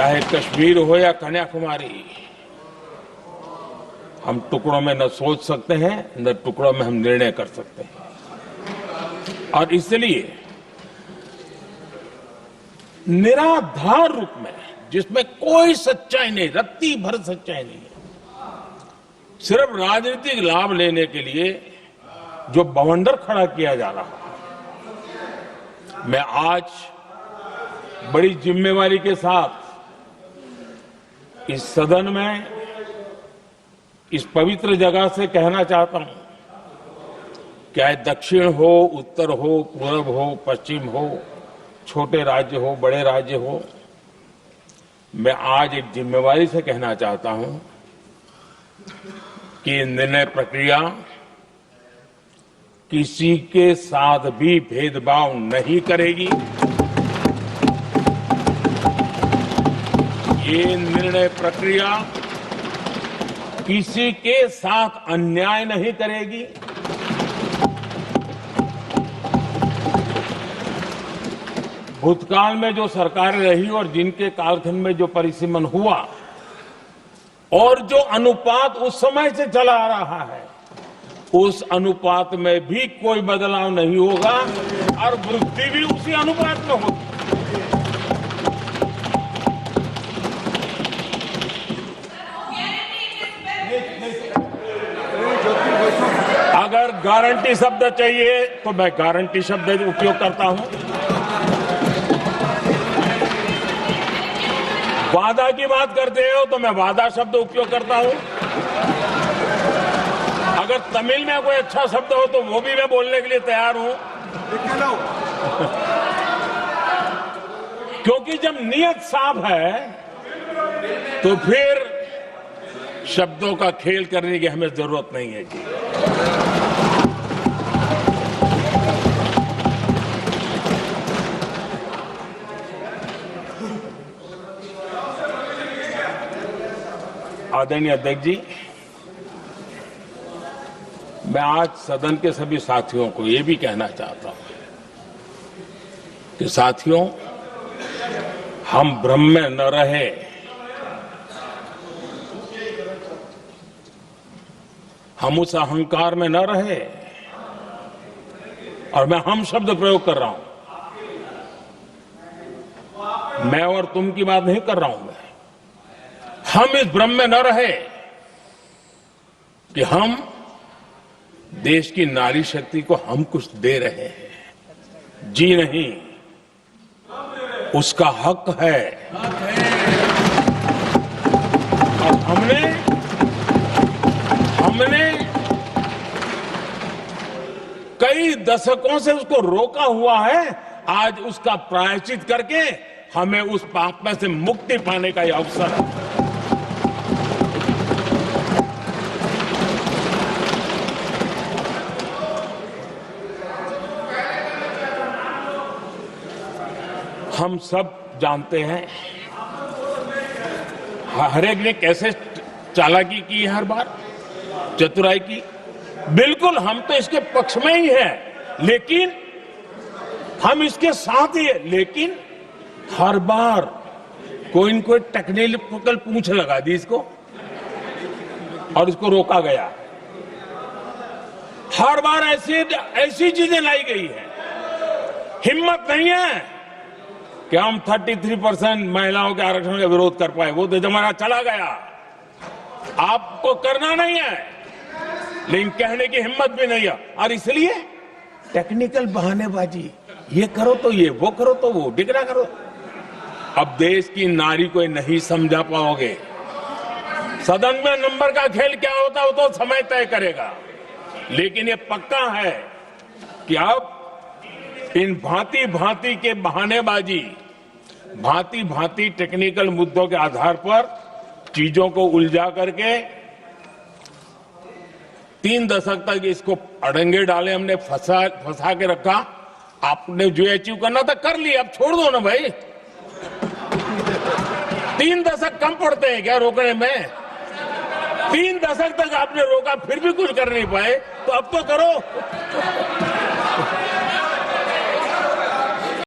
चाहे कश्मीर हो या कन्याकुमारी, हम टुकड़ों में न सोच सकते हैं न टुकड़ों में हम निर्णय कर सकते हैं। और इसलिए निराधार रूप में, जिसमें कोई सच्चाई नहीं, रत्ती भर सच्चाई नहीं है, सिर्फ राजनीतिक लाभ लेने के लिए जो बवंडर खड़ा किया जा रहा है, मैं आज बड़ी जिम्मेवारी के साथ इस सदन में, इस पवित्र जगह से कहना चाहता हूं, चाहे दक्षिण हो, उत्तर हो, पूर्व हो, पश्चिम हो, छोटे राज्य हो, बड़े राज्य हो, मैं आज एक जिम्मेवारी से कहना चाहता हूं कि निर्णय प्रक्रिया किसी के साथ भी भेदभाव नहीं करेगी। ये निर्णय प्रक्रिया किसी के साथ अन्याय नहीं करेगी। भूतकाल में जो सरकारें रही और जिनके कालखंड में जो परिसीमन हुआ और जो अनुपात उस समय से चला आ रहा है, उस अनुपात में भी कोई बदलाव नहीं होगा और वृद्धि भी उसी अनुपात में होगी। अगर गारंटी शब्द चाहिए तो मैं गारंटी शब्द उपयोग करता हूं। वादा की बात करते हो तो मैं वादा शब्द उपयोग करता हूं। अगर तमिल में कोई अच्छा शब्द हो तो वो भी मैं बोलने के लिए तैयार हूं। क्योंकि जब नियत साफ है तो फिर शब्दों का खेल करने की हमें जरूरत नहीं है जी। आदरणीय अध्यक्ष जी, मैं आज सदन के सभी साथियों को ये भी कहना चाहता हूं कि साथियों, हम भ्रम में न रहे। हम उस अहंकार में न रहे। और मैं हम शब्द प्रयोग कर रहा हूं, मैं और तुम की बात नहीं कर रहा हूं। मैं, हम इस भ्रम में न रहे कि हम देश की नारी शक्ति को हम कुछ दे रहे हैं। जी नहीं, उसका हक है। और हमने कई दशकों से उसको रोका हुआ है। आज उसका प्रायश्चित करके हमें उस पाप में से मुक्ति पाने का यह अवसर है। हम सब जानते हैं हर एक ने कैसे चालाकी की है, हर बार चतुराई की। बिल्कुल, हम तो इसके पक्ष में ही हैं, लेकिन हम इसके साथ ही हैं। लेकिन हर बार कोई न कोई टेक्निकल पूंछ लगा दी इसको और इसको रोका गया। हर बार ऐसी चीजें लाई गई है। हिम्मत नहीं है कि हम 33% महिलाओं के आरक्षण का विरोध कर पाए। वो तो जमाना चला गया। आपको करना नहीं है, लेकिन कहने की हिम्मत भी नहीं है। और इसलिए टेक्निकल बहानेबाजी, ये करो तो ये, वो करो तो वो, डिगरा करो। अब देश की नारी को नहीं समझा पाओगे। सदन में नंबर का खेल क्या होता है वो तो समय तय करेगा। लेकिन ये पक्का है कि अब इन भांति भांति के बहानेबाजी, भांति भांति टेक्निकल मुद्दों के आधार पर चीजों को उलझा करके 3 दशक तक इसको अड़ंगे डाले, हमने फंसा के रखा। आपने जो अचीव करना था कर लिया, अब छोड़ दो ना भाई। 3 दशक कम पड़ते हैं क्या रोकने में? 3 दशक तक आपने रोका, फिर भी कुछ कर नहीं पाए, तो अब तो करो।